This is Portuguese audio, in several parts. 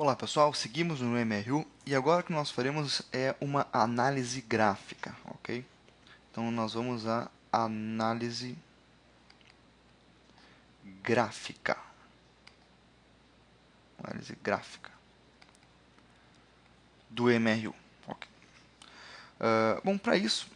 Olá pessoal, seguimos no MRU e agora o que nós faremos é uma análise gráfica, ok? Então nós vamos à análise gráfica. Análise gráfica do MRU. Ok. Bom, para isso,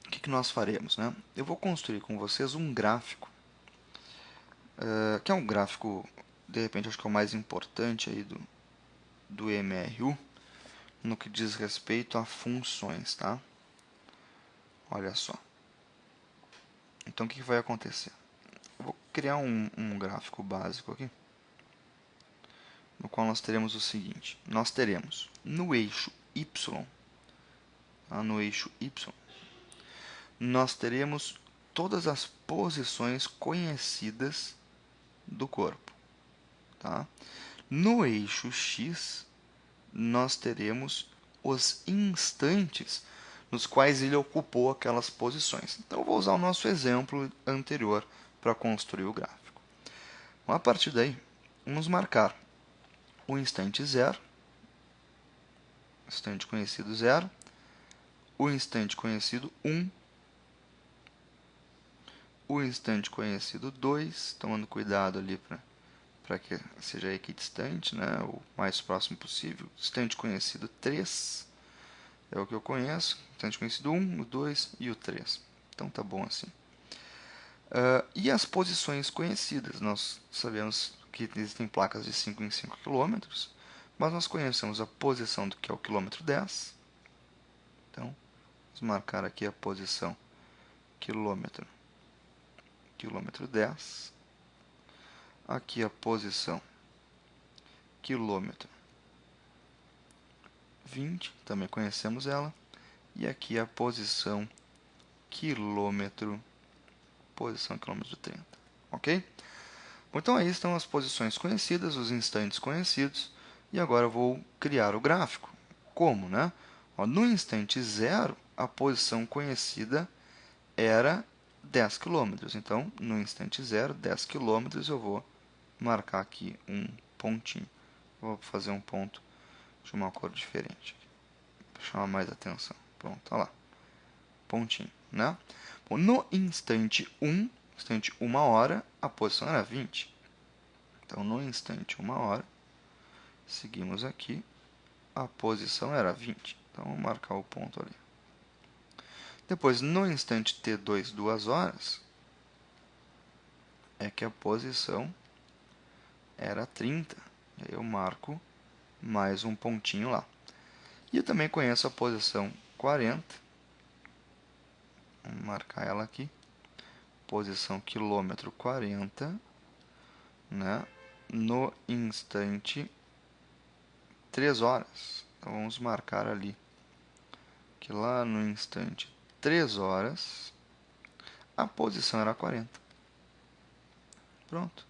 o que nós faremos, né? Eu vou construir com vocês um gráfico, que é um gráfico, de repente, acho que é o mais importante aí do MRU, no que diz respeito a funções, tá? Olha só. Então, o que vai acontecer? Eu vou criar um gráfico básico aqui, no qual nós teremos o seguinte. Nós teremos no eixo Y, tá? No eixo Y, nós teremos todas as posições conhecidas do corpo. Tá? No eixo X, nós teremos os instantes nos quais ele ocupou aquelas posições. Então, eu vou usar o nosso exemplo anterior para construir o gráfico. Então, a partir daí, vamos marcar o instante 0, instante conhecido 0, o instante conhecido 1, o instante conhecido 2, tomando cuidado ali para que seja equidistante, né, o mais próximo possível. Instante conhecido 3 é o que eu conheço, instante conhecido 1, o 2 e o 3. Então tá bom assim. E as posições conhecidas, nós sabemos que existem placas de 5 em 5 km, mas nós conhecemos a posição do que é o quilômetro 10. Então, vamos marcar aqui a posição quilômetro 10. Aqui a posição quilômetro 20, também conhecemos ela. E aqui a posição quilômetro 30. Ok? Bom, então aí estão as posições conhecidas, os instantes conhecidos. E agora eu vou criar o gráfico. Como, né? No instante 0, a posição conhecida era 10 km. Então, no instante 0, 10 km, eu vou marcar aqui um pontinho. Vou fazer um ponto de uma cor diferente, para chamar mais atenção. Pronto, olha lá. Pontinho, né? Bom, no instante 1, instante 1 hora, a posição era 20. Então, no instante 1 hora, seguimos aqui, a posição era 20. Então, vou marcar o ponto ali. Depois, no instante T2, 2 horas, é que a posição era 30. Aí eu marco mais um pontinho lá. E eu também conheço a posição 40. Vamos marcar ela aqui. Posição quilômetro 40, né? No instante 3 horas. Então vamos marcar ali que lá no instante 3 horas a posição era 40. Pronto.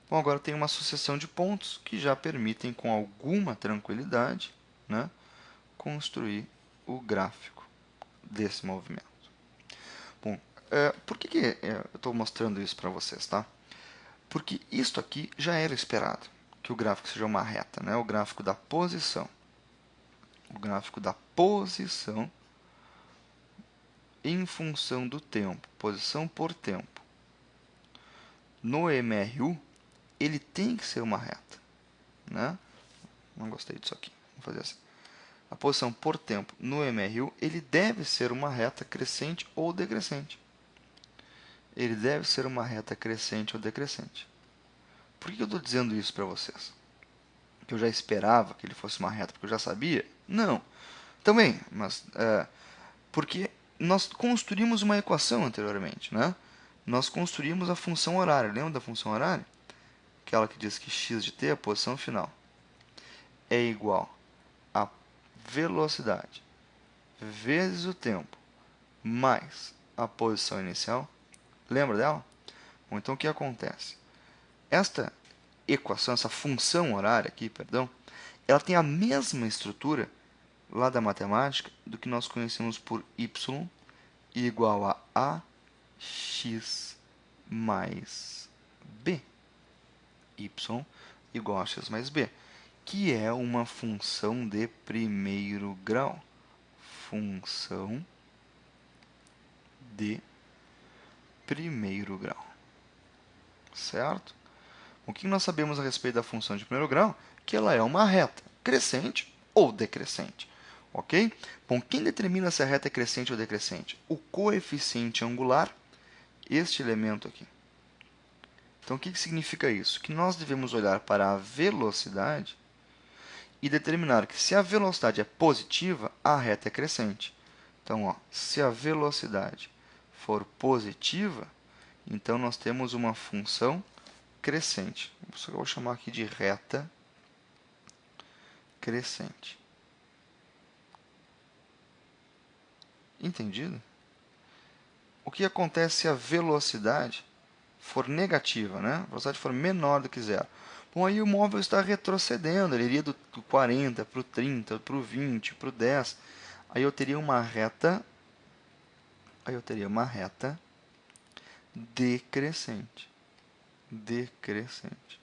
Bom, agora tem uma sucessão de pontos que já permitem com alguma tranquilidade, né, construir o gráfico desse movimento. Bom, por que eu estou mostrando isso para vocês, tá? Porque isto aqui já era esperado, que o gráfico seja uma reta, né? O gráfico da posição. O gráfico da posição em função do tempo, posição por tempo. No MRU, ele tem que ser uma reta, né? Não gostei disso aqui. Vamos fazer assim. A posição por tempo no MRU, ele deve ser uma reta crescente ou decrescente. Ele deve ser uma reta crescente ou decrescente. Por que eu estou dizendo isso para vocês? Que eu já esperava que ele fosse uma reta, porque eu já sabia? Não. Também, mas porque nós construímos uma equação anteriormente, né? Nós construímos a função horária. Lembra da função horária? Aquela que diz que x de t, a posição final, é igual a velocidade vezes o tempo mais a posição inicial. Lembra dela? Bom, então o que acontece? Esta equação, essa função horária aqui, perdão, ela tem a mesma estrutura lá da matemática do que nós conhecemos por y igual a ax mais b. Y igual a x mais b. que é uma função de primeiro grau. Função de primeiro grau. Certo? O que nós sabemos a respeito da função de primeiro grau? Que ela é uma reta crescente ou decrescente. Ok? Bom, quem determina se a reta é crescente ou decrescente? O coeficiente angular, este elemento aqui. Então, o que significa isso? Que nós devemos olhar para a velocidade e determinar que se a velocidade é positiva, a reta é crescente. Então, ó, se a velocidade for positiva, então nós temos uma função crescente. Eu vou chamar aqui de reta crescente. Entendido? O que acontece se a velocidade for negativa, né? A velocidade for menor do que zero? Bom, aí o móvel está retrocedendo, ele iria do 40 para o 30, para o 20, para o 10. Aí eu teria uma reta, decrescente. Decrescente.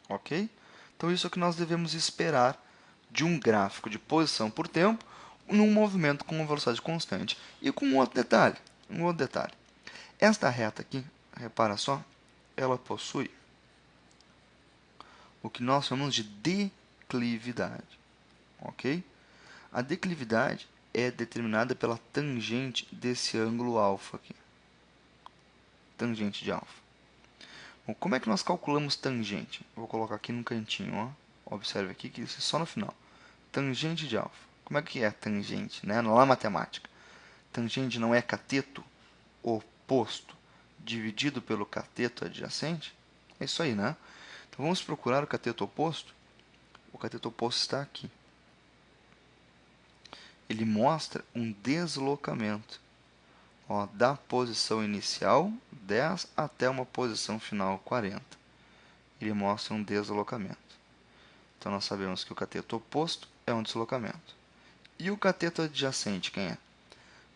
Ok? Então isso é o que nós devemos esperar de um gráfico de posição por tempo num movimento com uma velocidade constante. E com um outro detalhe. Esta reta aqui, repara só, ela possui o que nós chamamos de declividade. Ok? A declividade é determinada pela tangente desse ângulo alfa aqui. Tangente de alfa. Bom, como é que nós calculamos tangente? Eu vou colocar aqui no cantinho, ó. Observe aqui que isso é só no final. Tangente de alfa. Como é que é tangente, né? Não é matemática. Tangente não é cateto oposto dividido pelo cateto adjacente? É isso aí, né? Então vamos procurar o cateto oposto. O cateto oposto está aqui. Ele mostra um deslocamento, ó, da posição inicial 10 até uma posição final 40. Ele mostra um deslocamento. Então nós sabemos que o cateto oposto é um deslocamento. E o cateto adjacente, quem é?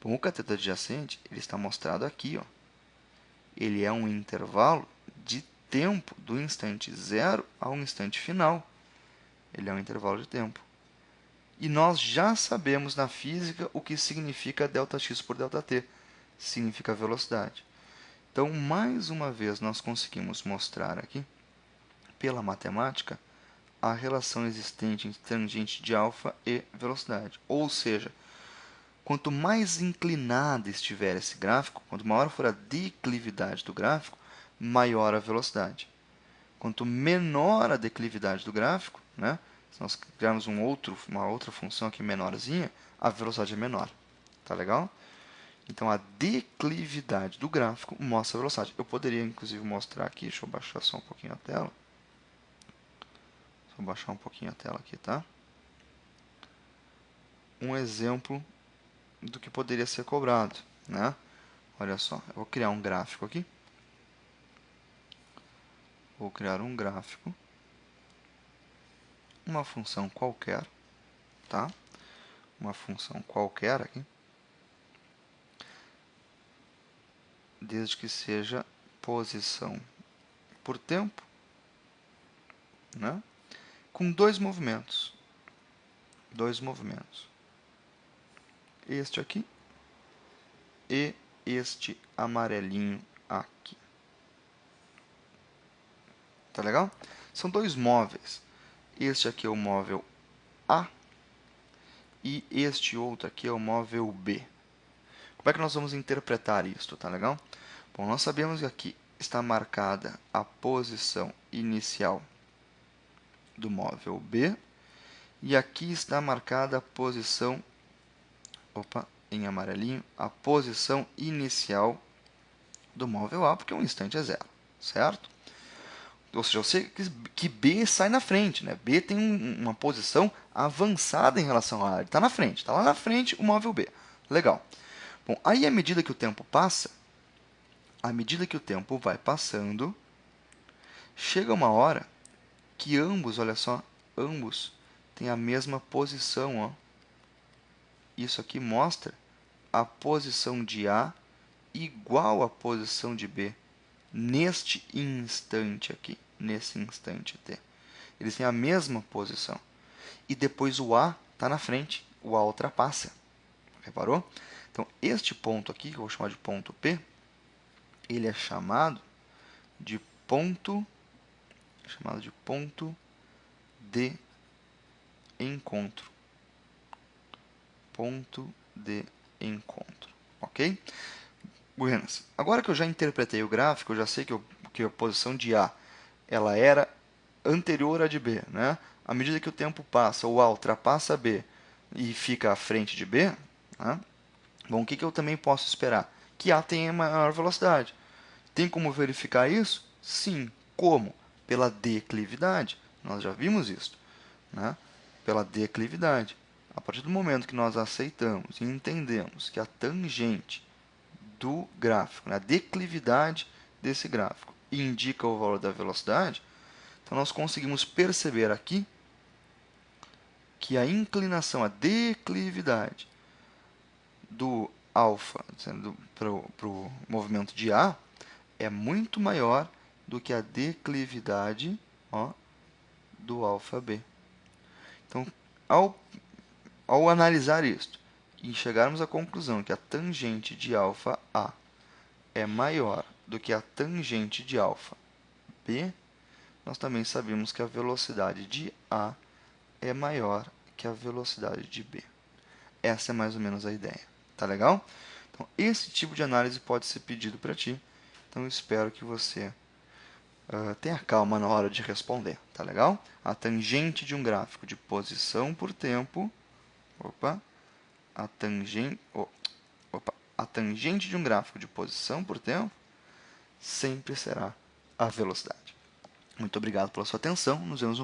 Bom, o cateto adjacente ele está mostrado aqui, ó. Ele é um intervalo de tempo do instante zero ao instante final. Ele é um intervalo de tempo. E nós já sabemos na física o que significa ΔX por ΔT. Significa velocidade. Então, mais uma vez, nós conseguimos mostrar aqui, pela matemática, a relação existente entre tangente de alfa e velocidade. Ou seja, quanto mais inclinado estiver esse gráfico, quanto maior for a declividade do gráfico, maior a velocidade. Quanto menor a declividade do gráfico, né, se nós criarmos uma outra função aqui menorzinha, a velocidade é menor. Tá legal? Então, a declividade do gráfico mostra a velocidade. Eu poderia, inclusive, mostrar aqui. Deixa eu baixar só um pouquinho a tela. Vou baixar um pouquinho a tela aqui, tá? Um exemplo do que poderia ser cobrado, né? Olha só, eu vou criar um gráfico aqui. Vou criar um gráfico. Uma função qualquer, tá? Uma função qualquer aqui. Desde que seja posição por tempo, né? Com dois movimentos. Este aqui e este amarelinho aqui. Tá legal? São dois móveis. Este aqui é o móvel A e este outro aqui é o móvel B. Como é que nós vamos interpretar isso, tá legal? Bom, nós sabemos que aqui está marcada a posição inicial do móvel B e aqui está marcada a posição, em amarelinho, a posição inicial do móvel A, porque um instante é zero, certo? Ou seja, eu sei que B sai na frente, né? B tem uma posição avançada em relação a A, ele está na frente, está lá na frente o móvel B. Legal. Bom, aí à medida que o tempo passa, vai passando, chega uma hora que ambos, olha só, ambos têm a mesma posição, ó. Isso aqui mostra a posição de A igual à posição de B neste instante aqui, nesse instante t. Eles têm a mesma posição. E depois o A está na frente, o A ultrapassa. Reparou? Então, este ponto aqui, que eu vou chamar de ponto P, ele é chamado de ponto de encontro. Ponto de encontro. Ok? Buenas. Agora que eu já interpretei o gráfico, eu já sei que a posição de A ela era anterior à de B. Né? À medida que o tempo passa, o A ultrapassa B e fica à frente de B, né? Bom, o que eu também posso esperar? Que A tenha maior velocidade. Tem como verificar isso? Sim. Como? Pela declividade. Nós já vimos isso. Né? Pela declividade. A partir do momento que nós aceitamos e entendemos que a tangente do gráfico, né, a declividade desse gráfico, indica o valor da velocidade, então nós conseguimos perceber aqui que a inclinação, a declividade do alfa para o movimento de A é muito maior do que a declividade do alfa B. Então, ao analisar isto e chegarmos à conclusão que a tangente de alfa A é maior do que a tangente de alfa B, nós também sabemos que a velocidade de A é maior que a velocidade de B. Essa é mais ou menos a ideia. Tá legal? Então, esse tipo de análise pode ser pedido para ti. Então, eu espero que você tenha calma na hora de responder. Tá legal? A tangente de um gráfico de posição por tempo... a tangente de um gráfico de posição por tempo sempre será a velocidade. Muito obrigado pela sua atenção. Nos vemos no